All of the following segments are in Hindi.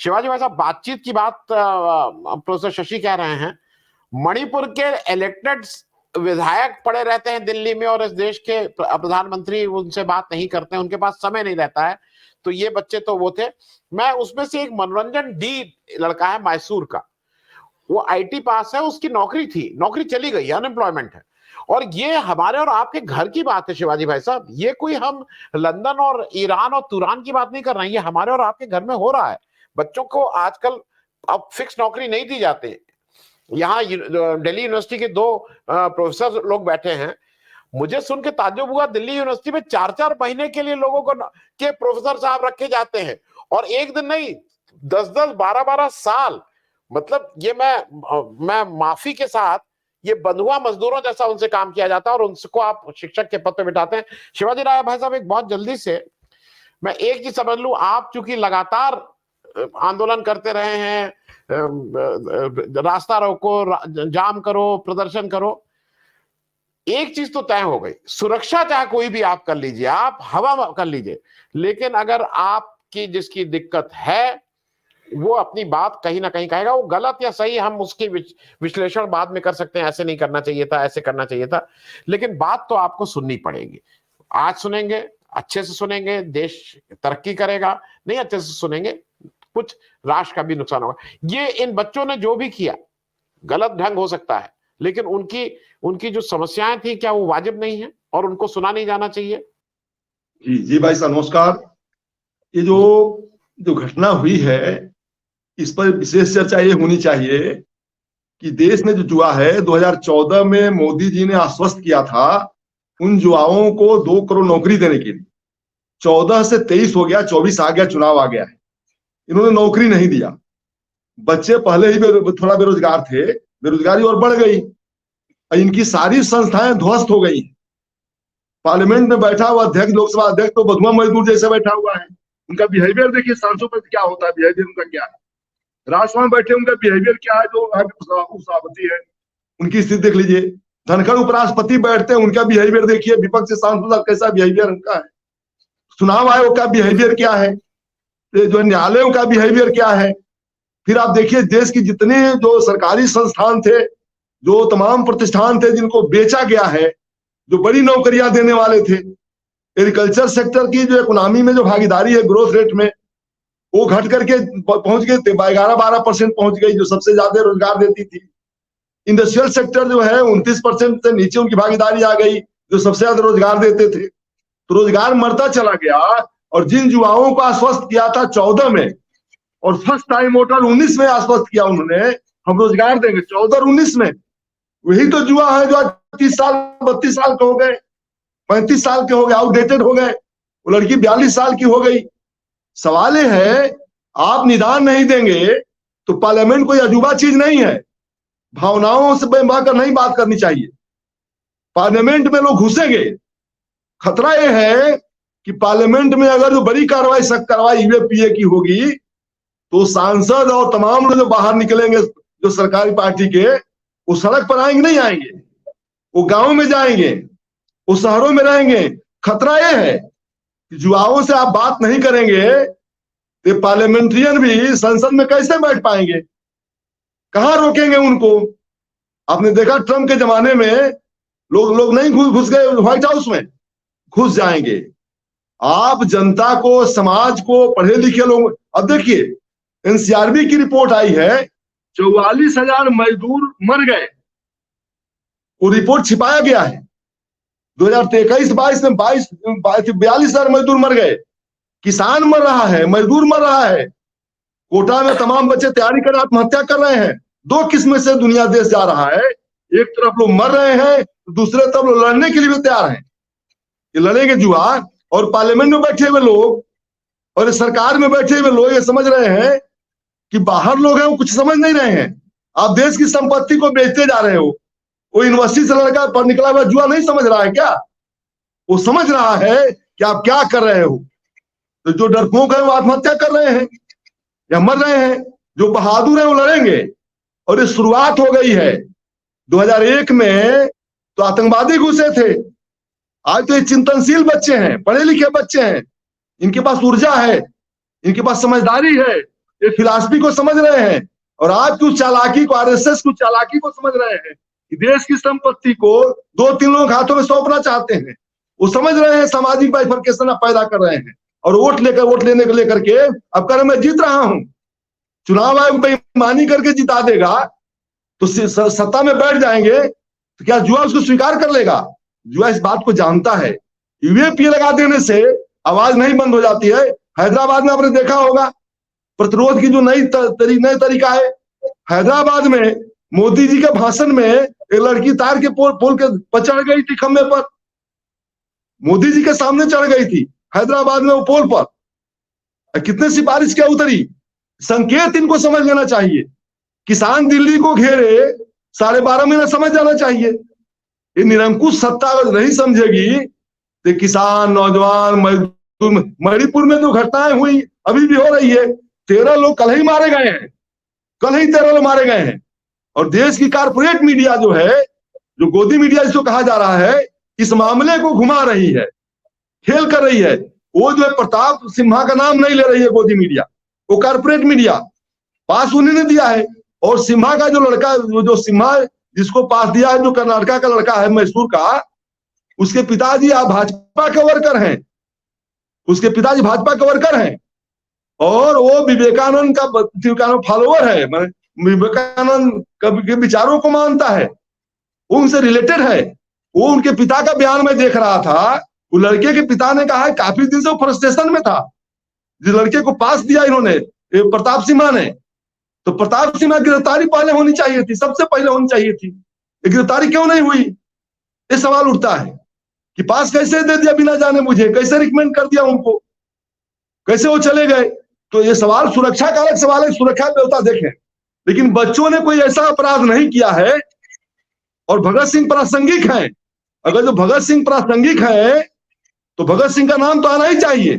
शिवाजी भाई साहब, बातचीत की बात प्रोफेसर शशि कह रहे हैं। मणिपुर के इलेक्टेड विधायक पड़े रहते हैं दिल्ली में और इस देश के प्रधानमंत्री उनसे बात नहीं करते हैं, उनके पास समय नहीं रहता है। तो ये बच्चे तो वो थे। मैं उसमें से एक मनोरंजन डी लड़का है मैसूर का, वो आईटी पास है, उसकी नौकरी थी, नौकरी चली गई, अनएम्प्लॉयमेंट है। और ये हमारे और आपके घर की बात है शिवाजी भाई साहब, ये कोई हम लंदन और ईरान और तुरान की बात नहीं कर रहे हैं, ये हमारे और आपके घर में हो रहा है। बच्चों को आजकल अब फिक्स नौकरी नहीं दी जाती। यहाँ दिल्ली यूनिवर्सिटी के 2 प्रोफेसर लोग बैठे हैं, मुझे सुन के ताज्जुब हुआ, दिल्ली यूनिवर्सिटी में 4-4 महीने के लिए लोगों को के प्रोफेसर साहब रखे जाते हैं, और एक दिन नहीं 10-10, 12-12 साल। मतलब ये मैं माफी के साथ, ये बंधुआ मजदूरों जैसा उनसे काम किया जाता है और उनको आप शिक्षक के पद पे बिठाते हैं। शिवाजी राय भाई साहब, एक बहुत जल्दी से मैं एक चीज समझ लूं, आप चूंकि लगातार आंदोलन करते रहे हैं, रास्ता रोको, जाम करो, प्रदर्शन करो, एक चीज तो तय हो गई, सुरक्षा चाहे कोई भी आप कर लीजिए, आप हवा कर लीजिए, लेकिन अगर आपकी जिसकी दिक्कत है वो अपनी बात कहीं ना कहीं कहेगा। वो गलत या सही हम उसकी विश्लेषण बाद में कर सकते हैं, ऐसे नहीं करना चाहिए था, ऐसे करना चाहिए था, लेकिन बात तो आपको सुननी पड़ेगी। आज सुनेंगे, अच्छे से सुनेंगे, देश तरक्की करेगा, नहीं अच्छे से सुनेंगे कुछ राष्ट्र का भी नुकसान होगा। ये इन बच्चों ने जो भी किया गलत ढंग हो सकता है, लेकिन उनकी जो समस्याएं थी, क्या वो वाजिब नहीं है और उनको सुना नहीं जाना चाहिए? जी जी भाई साहब नमस्कार। ये जो घटना हुई है, इस पर विशेष चर्चा ये होनी चाहिए कि देश में जो जुआ है, 2014 में मोदी जी ने आश्वस्त किया था उन जुआओं को 2 करोड़ नौकरी देने के लिए। 14 से 23 हो गया, 24 आ गया, चुनाव आ गया है, इन्होंने नौकरी नहीं दिया। बच्चे पहले ही थोड़ा बेरोजगार थे, बेरोजगारी और बढ़ गई, इनकी सारी संस्थाएं ध्वस्त हो गई। पार्लियामेंट में बैठा हुआ अध्यक्ष, लोकसभा अध्यक्ष तो बधुआ मजदूर जैसे बैठा हुआ है। उनका बिहेवियर देखिए, सांसदों पर क्या होता है, बिहेवियर उनका क्या है। राजसभा में बैठे उनका बिहेवियर क्या है, जो उपसभापति है उनकी स्थिति देख लीजिए। धनखड़ उपराष्ट्रपति बैठते हैं, उनका बिहेवियर देखिए, विपक्ष के सांसद कैसा बिहेवियर उनका है। चुनाव आयोग का बिहेवियर क्या है, जो न्यायालयों का बिहेवियर क्या है। फिर आप देखिए देश की जितने जो सरकारी संस्थान थे, जो तमाम प्रतिष्ठान थे जिनको बेचा गया है, जो बड़ी नौकरियां देने वाले थे, एग्रीकल्चर सेक्टर की जो इकोनॉमी में जो भागीदारी है ग्रोथ रेट में, वो घट करके पहुंच गए 11-12% पहुंच गई, जो सबसे ज्यादा रोजगार देती थी। इंडस्ट्रियल सेक्टर जो है 29% से नीचे उनकी भागीदारी आ गई, जो सबसे ज्यादा रोजगार देते थे। तो रोजगार मरता चला गया। और जिन युवाओं को आश्वस्त किया था 14 में, और फर्स्ट टाइम वोटर 19 में आश्वस्त किया उन्होंने, हम रोजगार देंगे, 14 और 19 में, वही तो जुआ है जो 30 साल 32 साल के हो गए, 35 साल के हो गए, आउटडेटेड हो गए। वो लड़की 42 साल की हो गई। सवाल ये है, आप निदान नहीं देंगे तो पार्लियामेंट कोई अजूबा चीज नहीं है। भावनाओं से बहकर नहीं बात करनी चाहिए। पार्लियामेंट में लोग घुसेंगे, खतरा यह है कि पार्लियामेंट में अगर जो बड़ी कार्रवाई सख्त कार्रवाई यूएपीए की होगी, तो सांसद और तमाम लोग जो बाहर निकलेंगे जो सरकारी पार्टी के, वो सड़क पर आएंगे नहीं आएंगे, वो गांव में जाएंगे, वो शहरों में रहेंगे। खतरा यह है कि जुआओं से आप बात नहीं करेंगे तो पार्लियामेंट्रियन भी संसद में कैसे बैठ पाएंगे, कहां रोकेंगे उनको। आपने देखा ट्रंप के जमाने में लोग नहीं घुस गए व्हाइट हाउस में, घुस जाएंगे। आप जनता को, समाज को, पढ़े लिखे लोग, अब देखिए एनसीआरबी की रिपोर्ट आई है, 44,000 मजदूर मर गए, वो रिपोर्ट छिपाया गया है। 2021-22 में 42,000 मजदूर मर गए। किसान मर रहा है, मजदूर मर रहा है। कोटा में तमाम बच्चे तैयारी कर आत्महत्या कर रहे हैं। 2 किस्म से दुनिया देश जा रहा है, एक तरफ लोग मर रहे हैं, दूसरे तरफ लोग लड़ने के लिए भी तैयार हैं। ये लड़ेंगे जुआ। और पार्लियामेंट में बैठे हुए लोग और सरकार में बैठे हुए लोग ये समझ रहे हैं कि बाहर लोग हैं, वो कुछ समझ नहीं रहे हैं। आप देश की संपत्ति को बेचते जा रहे हो। वो यूनिवर्सिटी से लड़का पर निकला हुआ जुआ नहीं समझ रहा है क्या? वो समझ रहा है कि आप क्या कर रहे हो। तो जो डरपोक है वो आत्महत्या कर रहे हैं या मर रहे हैं, जो बहादुर है वो लड़ेंगे। और ये शुरुआत हो गई है। 2001 में तो आतंकवादी घुसे थे, आज तो ये चिंतनशील बच्चे हैं, पढ़े लिखे बच्चे हैं, इनके पास ऊर्जा है, इनके पास समझदारी है, ये फिलॉसफी को समझ रहे हैं और आज की चालाकी को, आरएसएस की चालाकी को समझ रहे हैं कि देश की संपत्ति को 2-3 लोग हाथों में सौंपना चाहते हैं। वो समझ रहे हैं सामाजिक बाइफर्केशन पैदा कर रहे हैं और वोट लेने को लेकर के अब कर मैं जीत रहा हूं, चुनाव आयोग बेईमानी करके जिता देगा तो सत्ता में बैठ जाएंगे तो क्या जुआ उसको स्वीकार कर लेगा? जुआ इस बात को जानता है। यूएपीए लगा देने से आवाज नहीं बंद हो जाती है। हैदराबाद में आपने देखा होगा प्रतिरोध की जो नई तरीका है। हैदराबाद में मोदी जी के भाषण में एक लड़की तार के पोल के चढ़ गई थी, खंभे पर मोदी जी के सामने चढ़ गई थी हैदराबाद में वो पोल पर। कितने सिफारिश क्या उतरी। संकेत इनको समझ लेना चाहिए। किसान दिल्ली को घेरे 12.5 महीना समझ जाना चाहिए। ये निरंकुश सत्ता अगर नहीं समझेगी तो किसान, नौजवान, मजदूर, मणिपुर में जो घटनाएं हुई अभी भी हो रही है, 13 लोग कल ही मारे गए हैं, कल ही 13 लोग मारे गए हैं। और देश की कारपोरेट मीडिया जो है, जो गोदी मीडिया जिसको कहा जा रहा है, इस मामले को घुमा रही है, खेल कर रही है। वो जो है प्रताप सिम्हा का नाम नहीं ले रही है गोदी मीडिया, वो कारपोरेट मीडिया। पास उन्हीं ने दिया है। और सिम्हा का जो लड़का, जो सिम्हा जिसको पास दिया है, जो कर्नाटका का लड़का है, मैसूर का, उसके पिताजी आप भाजपा के वर्कर हैं, उसके पिताजी भाजपा के वर्कर हैं और वो विवेकानंद का फॉलोअर है, विवेकानंद के विचारों को मानता है, वो उनसे रिलेटेड है। वो उनके पिता का बयान में देख रहा था, वो लड़के के पिता ने कहा है काफी दिन से वो फ्रस्ट्रेशन में था। जिस लड़के को पास दिया इन्होंने, प्रताप सिम्हा ने, तो प्रताप सिम्हा गिरफ्तारी पहले होनी चाहिए थी, सबसे पहले होनी चाहिए थी। गिरफ्तारी क्यों नहीं हुई? ये सवाल उठता है कि पास कैसे दे दिया बिना जाने मुझे, कैसे रिकमेंड कर दिया उनको, कैसे वो चले गए? तो ये सवाल सुरक्षा का अलग सवाल है, सुरक्षा व्यवस्था देखें। लेकिन बच्चों ने कोई ऐसा अपराध नहीं किया है और भगत सिंह प्रासंगिक है। अगर जो भगत सिंह प्रासंगिक है तो भगत सिंह का नाम तो आना ही चाहिए।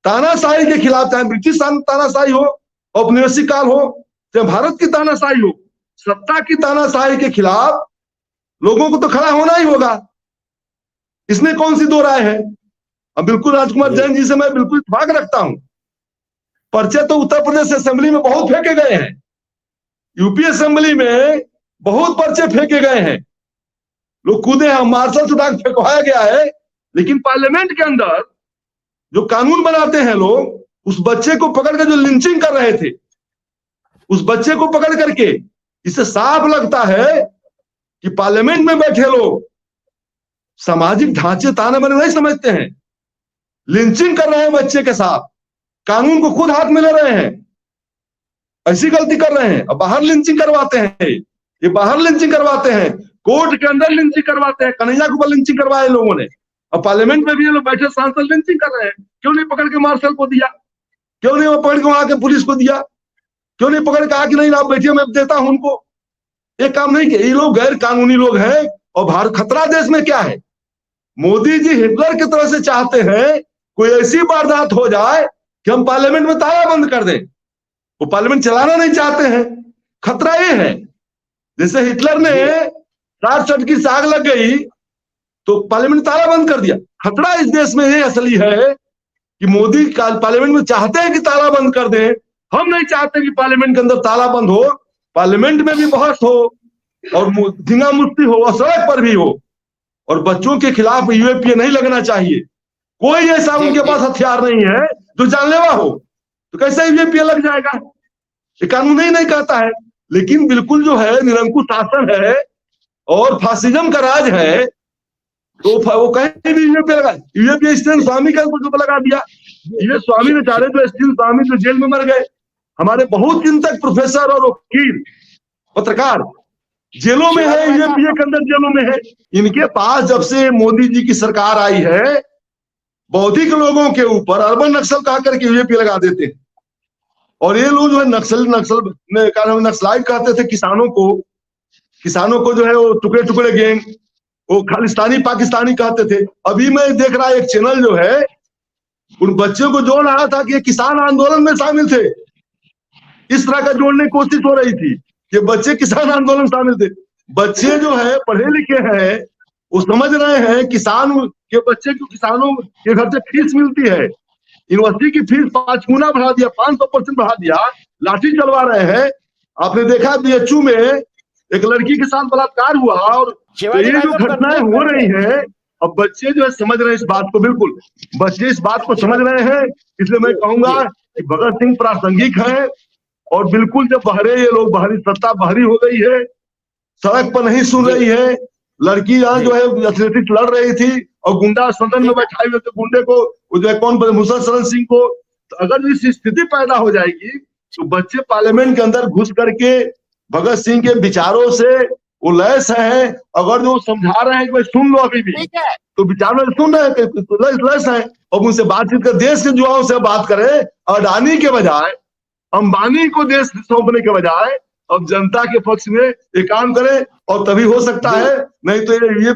तानाशाही के खिलाफ, चाहे ब्रिटिश तानाशाही हो, औपनिवेशिक काल हो, चाहे भारत की तानाशाही हो, सत्ता की तानाशाही के खिलाफ लोगों को तो खड़ा होना ही होगा। इसमें कौन सी दो राय है? अब बिल्कुल राजकुमार जैन जी से मैं बिल्कुल इत्तेफाक रखता हूं। पर्चे तो उत्तर प्रदेश असेंबली में बहुत फेंके गए हैं, यूपी असेंबली में बहुत पर्चे फेंके गए हैं, लोग कूदे हैं, मार्शल उठा के फेंकवाया गया है। लेकिन पार्लियामेंट के अंदर जो कानून बनाते हैं लोग, उस बच्चे को पकड़ कर जो लिंचिंग कर रहे थे, उस बच्चे को पकड़ करके, इससे साफ लगता है कि पार्लियामेंट में बैठे लोग सामाजिक ढांचे ताने बाने नहीं समझते हैं। लिंचिंग कर रहे हैं बच्चे के साथ, कानून को खुद हाथ में ले रहे हैं, ऐसी गलती कर रहे हैं। अब बाहर लिंचिंग करवाते हैं, ये बाहर लिंचिंग करवाते हैं, कोर्ट के अंदर लिंचिंग करवाते हैं। कन्हैया के ऊपर लिंचिंग करवाए लोगों ने, अब पार्लियामेंट में भी ये लोग बैठे सांसद लिंचिंग कर रहे हैं। क्यों नहीं पकड़ के मार्शल को दिया? क्यों नहीं वो पकड़ के वहां के पुलिस को दिया? क्यों नहीं पकड़ के कहा कि नहीं आप बैठिए, मैं देता हूं उनको? ये काम नहीं किया। ये लोग गैर कानूनी लोग हैं। और भारत खतरा देश में क्या है? मोदी जी हिटलर की तरह से चाहते हैं कोई ऐसी वारदात हो जाए कि हम पार्लियामेंट में ताला बंद कर दें। वो पार्लियामेंट चलाना नहीं चाहते हैं। खतरा ये है, जैसे हिटलर ने 60 चट की साग लग गई तो पार्लियामेंट ताला बंद कर दिया। खतरा इस देश में ये असली है कि मोदी पार्लियामेंट में चाहते हैं कि ताला बंद कर दें। हम नहीं चाहते कि पार्लियामेंट के अंदर ताला बंद हो, पार्लियामेंट में भी बहस हो और धींगा मुफ्ती हो और सड़क पर भी हो। और बच्चों के खिलाफ यूएपीए नहीं लगना चाहिए। कोई ऐसा उनके पास हथियार नहीं है जो जानलेवा हो, तो कैसे यूएपीए लग जाएगा? ये कानून ही नहीं कहता है। लेकिन बिल्कुल जो है निरंकुश शासन है और फासिज्म का राज है, तो वो कहीं भी यूएपीए लगा। यूएपीए स्टीन स्वामी का लगा दिया। ये स्वामी बेचारे जो स्टीन स्वामी जो जेल में मर गए, हमारे बहुत चिंतक प्रोफेसर और वकील पत्रकार जेलों में है, यूएपीए के अंदर जेलों में है। इनके पास जब से मोदी जी की सरकार आई है, बौद्धिक लोगों के ऊपर अर्बन नक्सल कहा करके यूएपीए लगा देते हैं। और ये लोग जो है नक्सलाइट कहते थे किसानों को जो है वो टुकड़े टुकड़े गैंग, वो खालिस्तानी पाकिस्तानी कहते थे। अभी मैं देख रहा एक चैनल जो है उन बच्चों को जोड़ रहा था कि ये किसान आंदोलन में शामिल थे। इस तरह का जोड़ने की कोशिश हो रही थी कि बच्चे किसान आंदोलन शामिल थे। बच्चे जो है पढ़े लिखे हैं, वो समझ रहे हैं किसान के बच्चे को किसानों के घर से फीस मिलती है, यूनिवर्सिटी की फीस 5 गुना बढ़ा दिया, 500% बढ़ा दिया, लाठी चलवा रहे हैं। आपने देखा बीएचयू में एक लड़की के साथ बलात्कार हुआ, और तो ये जो घटनाएं हो रही हैं, अब बच्चे जो है समझ रहे हैं इस बात को, बिल्कुल बच्चे इस बात को समझ रहे हैं। इसलिए मैं कहूंगा कि भगत सिंह प्रासंगिक है, और बिल्कुल जब बहरे ये लोग, बाहरी सत्ता बाहरी हो गई है, सड़क पर नहीं सुन रही है। लड़की यहाँ जो है एथलेटिक्स लड़ रही थी और गुंडा सदन में बैठाए हुए थे, गुंडे को, जो है कौन, मुसलमान शरण सिंह को। तो अगर इस स्थिति पैदा हो जाएगी तो बच्चे पार्लियामेंट के अंदर घुस करके भगत सिंह के विचारों से वो लैस है। अगर जो समझा रहे हैं कि भाई सुन लो अभी भी, तो विचार में सुन रहे हैं तो लैस है, और उनसे बातचीत कर, देश के युवाओं से बात करें। अडानी के बजाय, अंबानी को देश सौंपने के बजाय अब जनता के पक्ष में ये काम करें, और तभी हो सकता है। नहीं तो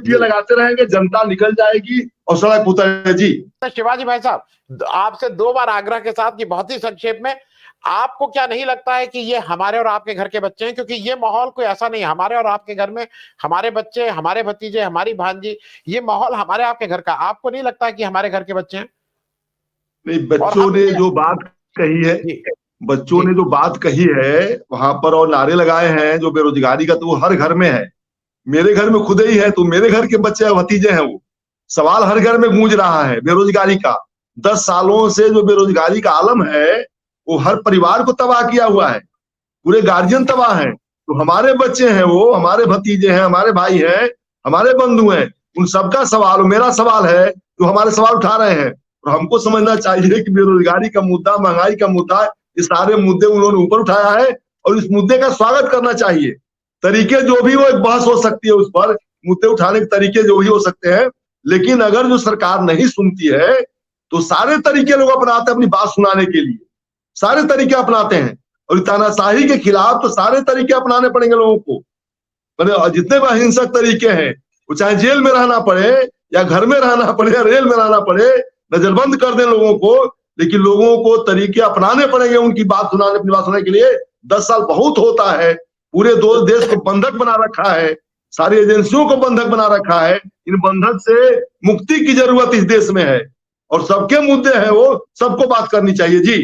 ये लगाते रहेंगे, जनता निकल जाएगी और सड़क उतरेगी। जी शिवाजी भाई साहब, आपसे 2 बार आग्रह के साथ कि बहुत ही संक्षेप में, आपको क्या नहीं लगता है कि ये हमारे और आपके घर के बच्चे हैं? क्योंकि ये माहौल कोई ऐसा नहीं है, हमारे और आपके घर में हमारे बच्चे, हमारे भतीजे, हमारी भांजी, ये माहौल हमारे आपके घर का, आपको नहीं लगता है कि हमारे घर के बच्चे हैं? नहीं, बच्चों ने जो बात कही है, बच्चों ने जो बात कही है वहां पर, और नारे लगाए हैं जो बेरोजगारी का, तो वो हर घर में है। मेरे घर में खुद ही है, तो मेरे घर के बच्चे भतीजे हैं। वो सवाल हर घर में गूंज रहा है बेरोजगारी का। 10 सालों से जो बेरोजगारी का आलम है वो हर परिवार को तबाह किया हुआ है, पूरे गार्जियन तबाह हैं। तो हमारे बच्चे हैं, वो हमारे भतीजे हैं, हमारे भाई हैं, हमारे बंधु हैं, उन सबका सवाल, मेरा सवाल है, जो हमारे सवाल उठा रहे हैं। और हमको समझना चाहिए कि बेरोजगारी का मुद्दा, महंगाई का मुद्दा, ये सारे मुद्दे उन्होंने ऊपर उठाया है, और इस मुद्दे का स्वागत करना चाहिए। तरीके जो भी हो, एक बहस हो सकती है उस पर, मुद्दे उठाने के तरीके जो भी हो सकते हैं, लेकिन अगर जो सरकार नहीं सुनती है तो सारे तरीके लोग अपनाते हैं अपनी बात सुनाने के लिए, सारे तरीके अपनाते हैं। और तानाशाही के खिलाफ तो सारे तरीके अपनाने पड़ेंगे लोगों को। जितने भी अहिंसक तरीके हैं, वो चाहे जेल में रहना पड़े या घर में रहना पड़े या रेल में रहना पड़े, नजरबंद कर दें लोगों को, लेकिन लोगों को तरीके अपनाने पड़ेंगे उनकी बात सुनाने, अपनी बात सुनाने के लिए। 10 साल बहुत होता है, पूरे देश को बंधक बना रखा है, सारी एजेंसियों को बंधक बना रखा है। इन बंधक से मुक्ति की जरूरत इस देश में है, और सबके मुद्दे हैं वो सबको बात करनी चाहिए। जी